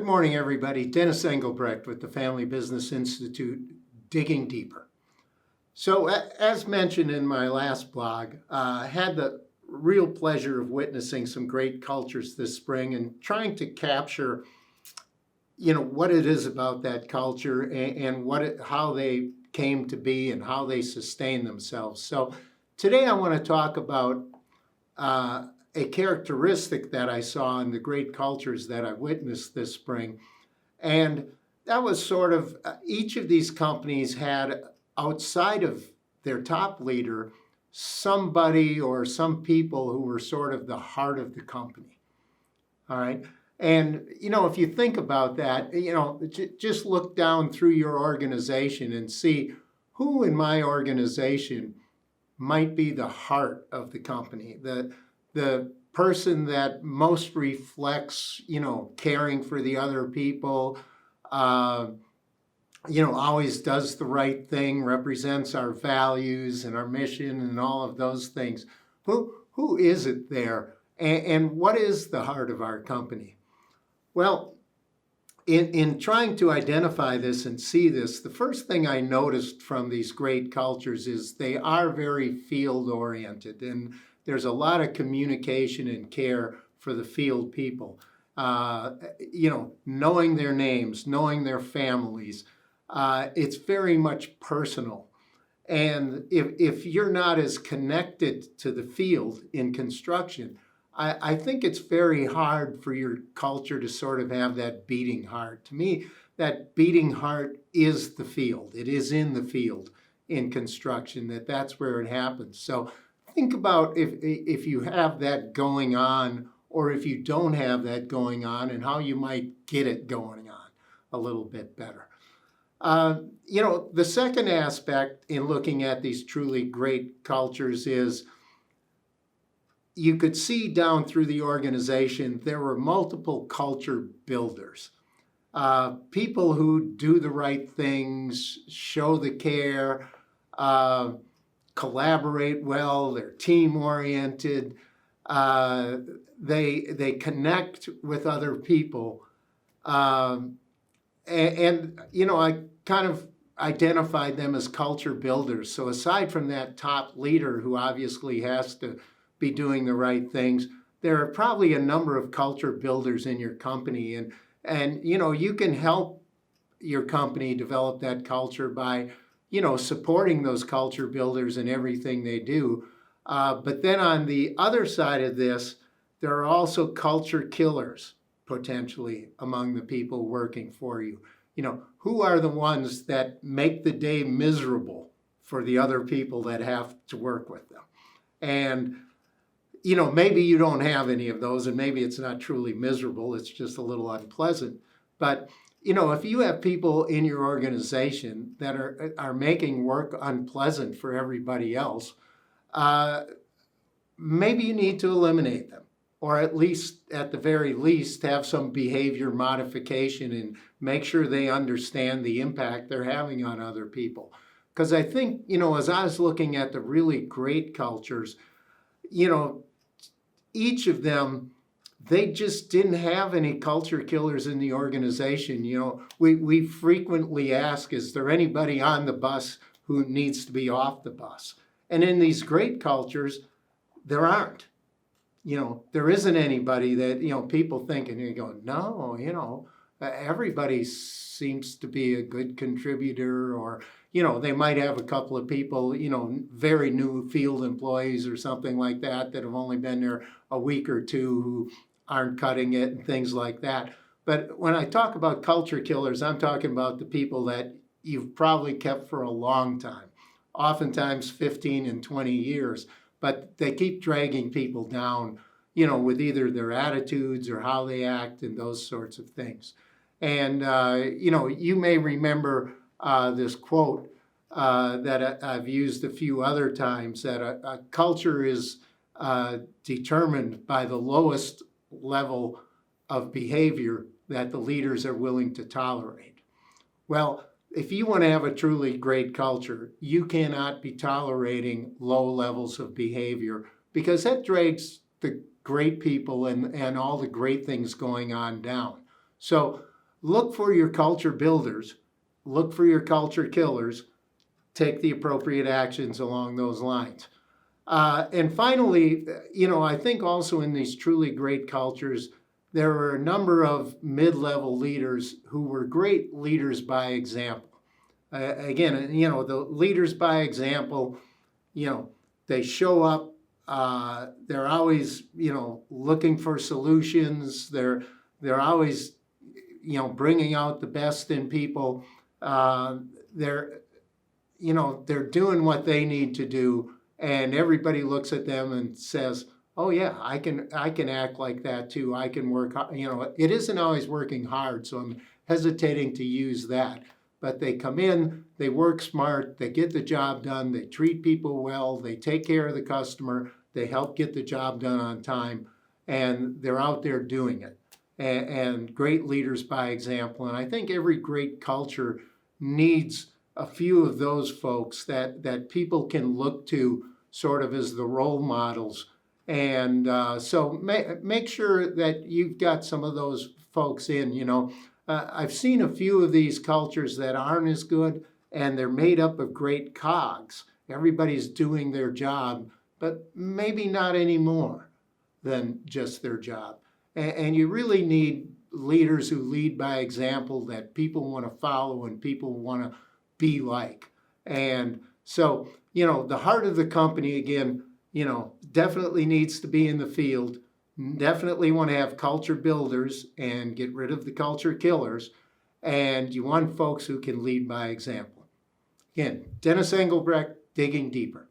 Good morning, everybody. Dennis Engelbrecht with the Family Business Institute, Digging Deeper. So, as mentioned in my last blog, I had the real pleasure of witnessing some great cultures this spring and trying to capture, what it is about that culture and how they came to be and how they sustain themselves. So, today I want to talk about a characteristic that I saw in the great cultures that I witnessed this spring. And that was sort of each of these companies had, outside of their top leader, somebody or some people who were sort of the heart of the company. All right. And, if you think about that, just look down through your organization and see who in my organization might be the heart of the company, the person that most reflects, caring for the other people, always does the right thing, represents our values and our mission and all of those things. Who is it there? And what is the heart of our company? Well, in trying to identify this and see this, the first thing I noticed from these great cultures is they are very field-oriented, and there's a lot of communication and care for the field people. Knowing their names, knowing their families. It's very much personal. And if you're not as connected to the field in construction, I think it's very hard for your culture to sort of have that beating heart. To me, that beating heart is the field. It is in the field in construction, that's where it happens. So think about if you have that going on or if you don't have that going on and how you might get it going on a little bit better. The second aspect in looking at these truly great cultures is you could see down through the organization there were multiple culture builders. People who do the right things, show the care, collaborate well, they're team-oriented, they connect with other people. I kind of identified them as culture builders. So aside from that top leader who obviously has to be doing the right things, there are probably a number of culture builders in your company. And you can help your company develop that culture by supporting those culture builders in everything they do. But then on the other side of this, there are also culture killers, potentially, among the people working for you. Who are the ones that make the day miserable for the other people that have to work with them? And, maybe you don't have any of those, and maybe it's not truly miserable, it's just a little unpleasant. But if you have people in your organization that are making work unpleasant for everybody else, maybe you need to eliminate them, or at the very least, have some behavior modification and make sure they understand the impact they're having on other people. Because I think, as I was looking at the really great cultures, each of them, they just didn't have any culture killers in the organization. We frequently ask, is there anybody on the bus who needs to be off the bus? And in these great cultures, there aren't. There isn't anybody that, people think, and you go, no, everybody seems to be a good contributor, or, they might have a couple of people, very new field employees or something like that have only been there a week or two who aren't cutting it and things like that. But when I talk about culture killers, I'm talking about the people that you've probably kept for a long time, oftentimes 15 and 20 years, but they keep dragging people down, with either their attitudes or how they act and those sorts of things. And, you may remember this quote that I've used a few other times, that a culture is determined by the lowest level of behavior that the leaders are willing to tolerate. Well, if you want to have a truly great culture, you cannot be tolerating low levels of behavior, because that drags the great people and all the great things going on down. So look for your culture builders, look for your culture killers, take the appropriate actions along those lines. And finally, I think also in these truly great cultures, there were a number of mid-level leaders who were great leaders by example. Again, the leaders by example, they show up, they're always, looking for solutions. They're always, bringing out the best in people. They're doing what they need to do, and everybody looks at them and says, oh yeah, I can act like that too. I can work, it isn't always working hard, so I'm hesitating to use that. But they come in, they work smart, they get the job done, they treat people well, they take care of the customer, they help get the job done on time, and they're out there doing it. And great leaders by example. And I think every great culture needs a few of those folks that people can look to sort of as the role models. And so make sure that you've got some of those folks in. I've seen a few of these cultures that aren't as good, and they're made up of great cogs. Everybody's doing their job, but maybe not any more than just their job. And you really need leaders who lead by example that people want to follow and people want to be like. And so, the heart of the company, again, definitely needs to be in the field. Definitely want to have culture builders and get rid of the culture killers. And you want folks who can lead by example. Again, Dennis Engelbrecht, Digging Deeper.